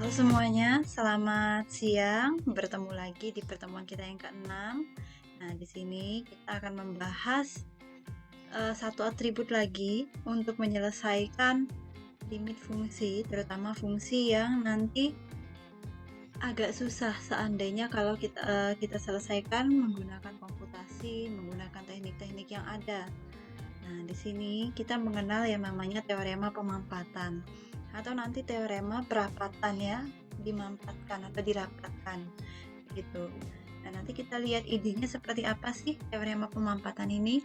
Halo semuanya, selamat siang. Bertemu lagi di pertemuan kita yang ke-6. Nah, di sini kita akan membahas satu atribut lagi untuk menyelesaikan limit fungsi, terutama fungsi yang nanti agak susah seandainya kalau kita selesaikan menggunakan komputasi, menggunakan teknik-teknik yang ada. Nah, di sini kita mengenal yang namanya teorema pemampatan atau nanti teorema perapatan ya, dimampatkan atau dirapatkan gitu. Nah, nanti kita lihat idenya seperti apa sih teorema pemampatan ini.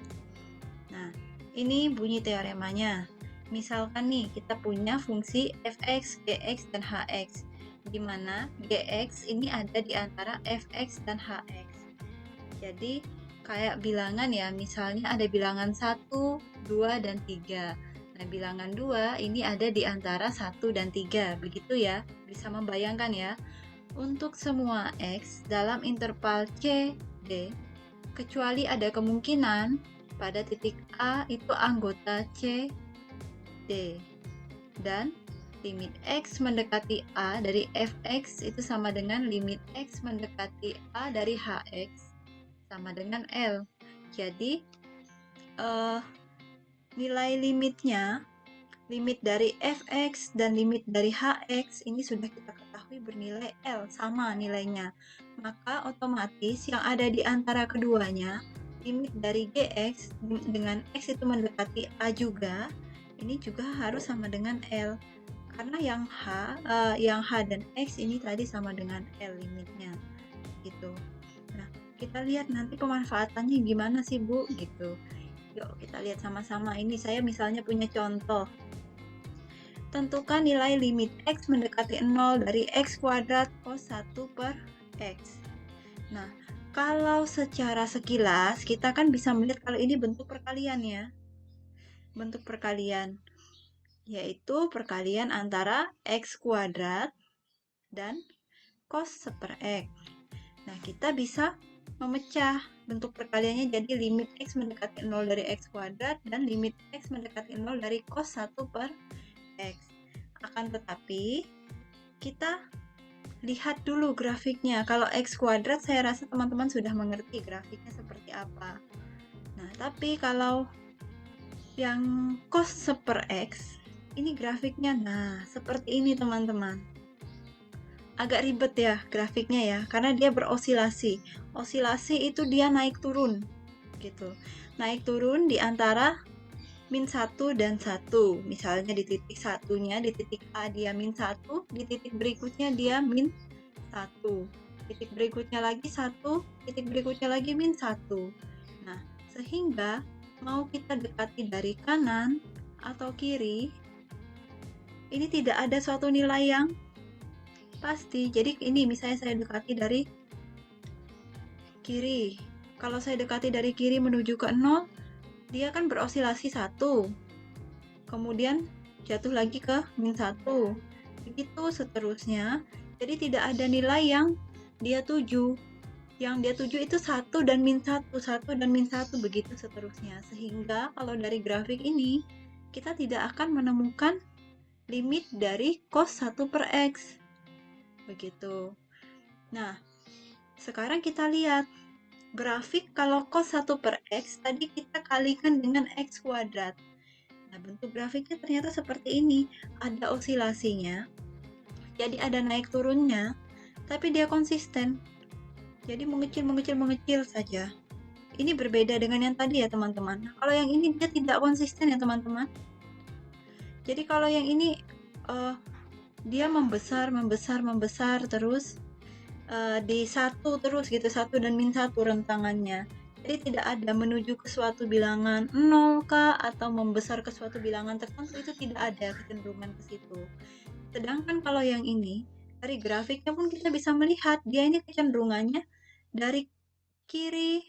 Nah, ini bunyi teoremanya. Misalkan nih, kita punya fungsi fx, gx, dan hx, di mana gx ini ada di antara fx dan hx. Jadi, kayak bilangan ya, misalnya ada bilangan 1, 2, dan 3. Nah, bilangan 2 ini ada di antara 1 dan 3, begitu ya. Bisa membayangkan ya. Untuk semua X dalam interval C, D, kecuali ada kemungkinan pada titik A itu anggota C, D. Dan limit X mendekati A dari Fx itu sama dengan limit X mendekati A dari Hx sama dengan L. Jadi nilai limitnya, limit dari Fx dan limit dari Hx ini sudah kita ketahui bernilai L, sama nilainya. Maka otomatis yang ada di antara keduanya, limit dari Gx dengan X itu mendekati A juga, ini juga harus sama dengan L. Karena yang H dan X ini tadi sama dengan L limitnya. Gitu. Nah, kita lihat nanti pemanfaatannya gimana sih, Bu? Gitu. Yuk, kita lihat sama-sama. Ini saya misalnya punya contoh. Tentukan nilai limit X mendekati 0 dari X kuadrat cos 1 per X. Nah, kalau secara sekilas, kita kan bisa melihat kalau ini bentuk perkalian ya. Bentuk perkalian, yaitu perkalian antara X kuadrat dan cos 1 per X. Nah, kita bisa memecah bentuk perkaliannya jadi limit X mendekati 0 dari X kuadrat dan limit X mendekati 0 dari cos 1 per X. Akan tetapi, kita lihat dulu grafiknya. Kalau X kuadrat, saya rasa teman-teman sudah mengerti grafiknya seperti apa. Nah, tapi kalau yang cos 1 per X, ini grafiknya, nah, seperti ini teman-teman. Agak ribet ya grafiknya ya, karena dia berosilasi. Osilasi itu dia naik turun gitu. Naik turun di antara min 1 dan 1. Misalnya di titik satunya, di titik A dia min 1, di titik berikutnya dia min 1. Titik berikutnya lagi 1, titik berikutnya lagi min 1. Nah, sehingga mau kita dekati dari kanan atau kiri, ini tidak ada suatu nilai yang pasti. Jadi ini misalnya saya dekati dari kiri. Kalau saya dekati dari kiri menuju ke 0, dia kan berosilasi 1. Kemudian jatuh lagi ke min 1. Begitu seterusnya. Jadi tidak ada nilai yang dia tuju. Yang dia tuju itu 1 dan min 1, 1 dan min 1, begitu seterusnya. Sehingga kalau dari grafik ini, kita tidak akan menemukan limit dari cos 1 per X. Begitu. Nah, sekarang kita lihat grafik kalau cos 1 per X tadi kita kalikan dengan X kuadrat. Nah, bentuk grafiknya ternyata seperti ini. Ada osilasinya, jadi ada naik turunnya, tapi dia konsisten. Jadi mengecil saja. Ini berbeda dengan yang tadi ya teman-teman. Kalau yang ini dia tidak konsisten ya teman-teman. Jadi kalau yang ini dia membesar terus di 1 terus gitu, 1 dan min 1 rentangannya. Jadi tidak ada menuju ke suatu bilangan 0 kah atau membesar ke suatu bilangan tertentu, itu tidak ada kecenderungan ke situ. Sedangkan kalau yang ini, dari grafiknya pun kita bisa melihat dia ini kecenderungannya dari kiri.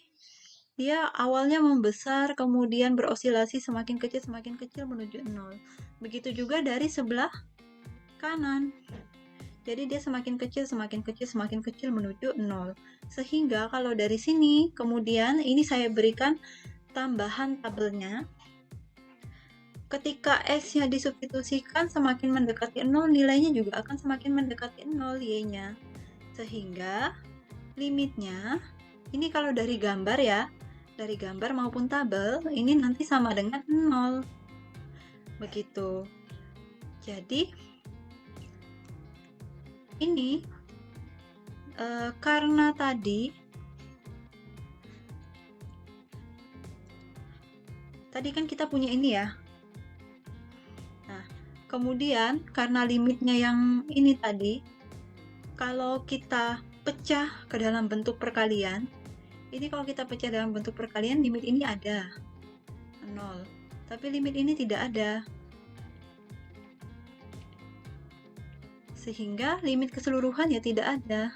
Dia awalnya membesar, kemudian berosilasi semakin kecil menuju 0. Begitu juga dari sebelah kanan. Jadi dia semakin kecil menuju 0. Sehingga kalau dari sini, kemudian ini saya berikan tambahan tabelnya. ketika X-nya disubstitusikan semakin mendekati 0, nilainya juga akan semakin mendekati 0 Y-nya. Sehingga limitnya, ini kalau dari gambar ya, dari gambar maupun tabel, ini nanti sama dengan 0. Begitu. Jadi, ini karena tadi kan kita punya ini ya. Nah, kemudian karena limitnya yang ini tadi, kalau kita pecah ke dalam bentuk perkalian, ini kalau kita pecah dalam bentuk perkalian, limit ini ada 0, tapi limit ini tidak ada. Sehingga limit keseluruhan ya tidak ada.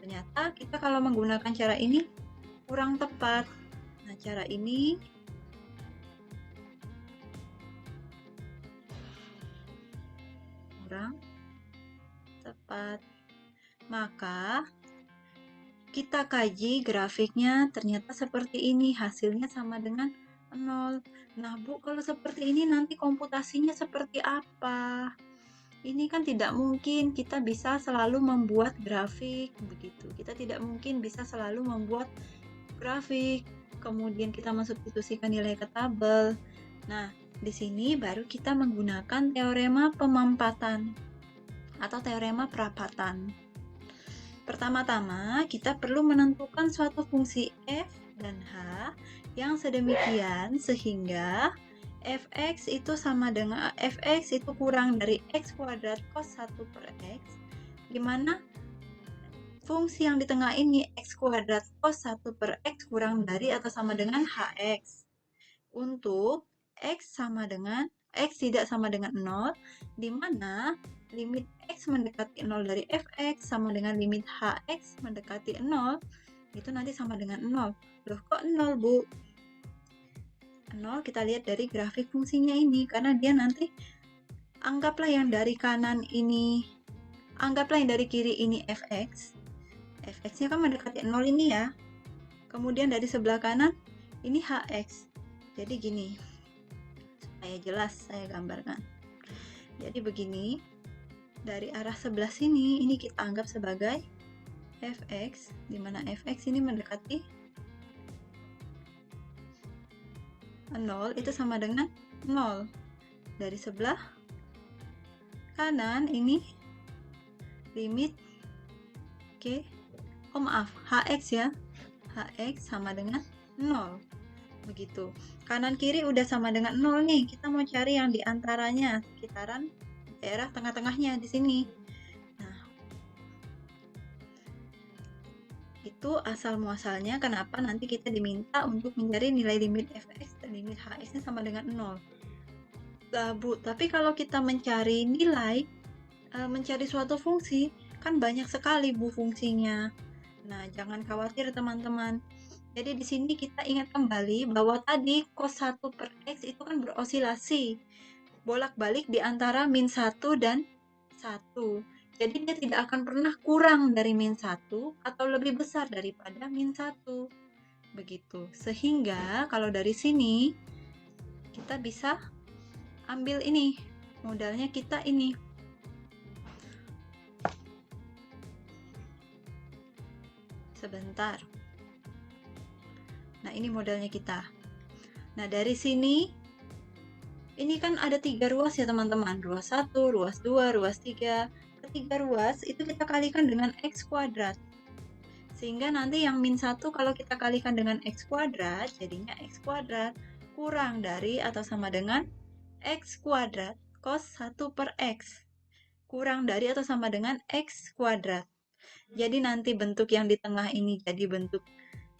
Ternyata kita kalau menggunakan cara ini kurang tepat. Nah, cara ini kurang tepat. Maka kita kaji grafiknya, ternyata seperti ini, hasilnya sama dengan 0. Nah, Bu, kalau seperti ini nanti komputasinya seperti apa? Ini kan tidak mungkin kita bisa selalu membuat grafik begitu. Kita tidak mungkin bisa selalu membuat grafik, kemudian kita mensubstitusikan nilai ke tabel. Nah, di sini baru kita menggunakan teorema pemampatan atau teorema perapatan. Pertama-tama, kita perlu menentukan suatu fungsi f dan h yang sedemikian sehingga fx itu sama dengan fx itu kurang dari x kuadrat cos 1 per x, di mana fungsi yang di tengah ini x kuadrat cos 1 per x kurang dari atau sama dengan hx. Untuk x tidak sama dengan 0, di mana limit x mendekati 0 dari fx sama dengan limit hx mendekati 0, itu nanti sama dengan 0. Loh, kok 0, Bu? 0 kita lihat dari grafik fungsinya ini, karena dia nanti anggaplah yang dari kanan ini, anggaplah yang dari kiri ini fx. Fx-nya kan mendekati 0 ini ya. Kemudian dari sebelah kanan ini hx. Jadi gini, supaya jelas saya gambarkan. Jadi begini, dari arah sebelah sini ini kita anggap sebagai fx, di mana fx ini mendekati 0, itu sama dengan 0. Dari sebelah kanan ini limit hx ya, hx sama dengan 0. Begitu. Kanan kiri udah sama dengan 0 nih. Kita mau cari yang di antaranya, sekitaran daerah tengah-tengahnya di sini. Nah, itu asal muasalnya kenapa nanti kita diminta untuk mencari nilai limit fx dan limit hx-nya sama dengan 0. Nah, Bu, tapi kalau kita mencari nilai, mencari suatu fungsi, kan banyak sekali, Bu, fungsinya. Nah, jangan khawatir teman-teman. Jadi di sini kita ingat kembali bahwa tadi cos 1 per x itu kan berosilasi bolak-balik di antara min 1 dan 1. Jadi dia tidak akan pernah kurang dari min 1 atau lebih besar daripada min 1. Begitu. Sehingga kalau dari sini kita bisa ambil ini. Modalnya kita ini. Sebentar. Nah, ini modalnya kita. Nah, dari sini, ini kan ada 3 ruas ya teman-teman. Ruas 1, ruas 2, ruas 3. Ketiga ruas itu kita kalikan dengan x kuadrat. Sehingga nanti yang min 1 kalau kita kalikan dengan x kuadrat, jadinya x kuadrat kurang dari atau sama dengan x kuadrat cos 1 per x. Kurang dari atau sama dengan x kuadrat. Jadi nanti bentuk yang di tengah ini jadi bentuk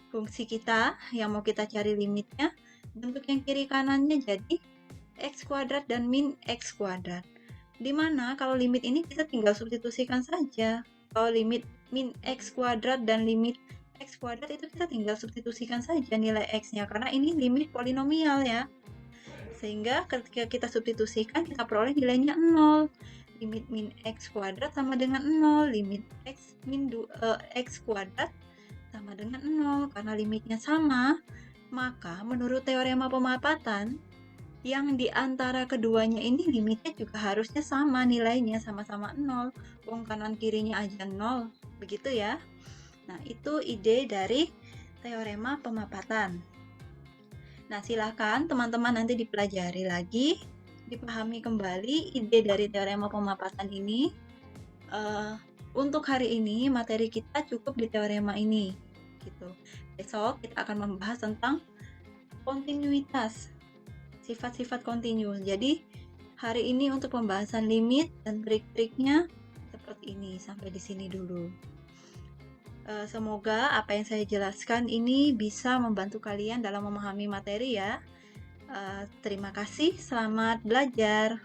fungsi kita yang mau kita cari limitnya. Bentuk yang kiri kanannya jadi x kuadrat dan min x kuadrat. Dimana kalau limit ini kita tinggal substitusikan saja. Kalau limit min x kuadrat dan limit x kuadrat itu kita tinggal substitusikan saja nilai x-nya. Karena ini limit polinomial ya. Sehingga ketika kita substitusikan kita peroleh nilainya 0. Limit min x kuadrat sama dengan 0. Limit x kuadrat sama dengan 0 karena limitnya sama, maka menurut teorema pemapatan, yang di antara keduanya ini limitnya juga harusnya sama nilainya, sama-sama 0. Wong kanan kirinya aja 0, begitu ya. Nah, itu ide dari teorema pemapatan. Nah, silakan teman-teman nanti dipelajari lagi, dipahami kembali ide dari teorema pemapatan ini. Untuk hari ini materi kita cukup di teorema ini, gitu. Besok kita akan membahas tentang kontinuitas, sifat-sifat kontinu. Jadi hari ini untuk pembahasan limit dan trik-triknya seperti ini. Sampai di sini dulu. Semoga apa yang saya jelaskan ini bisa membantu kalian dalam memahami materi ya. Terima kasih, selamat belajar.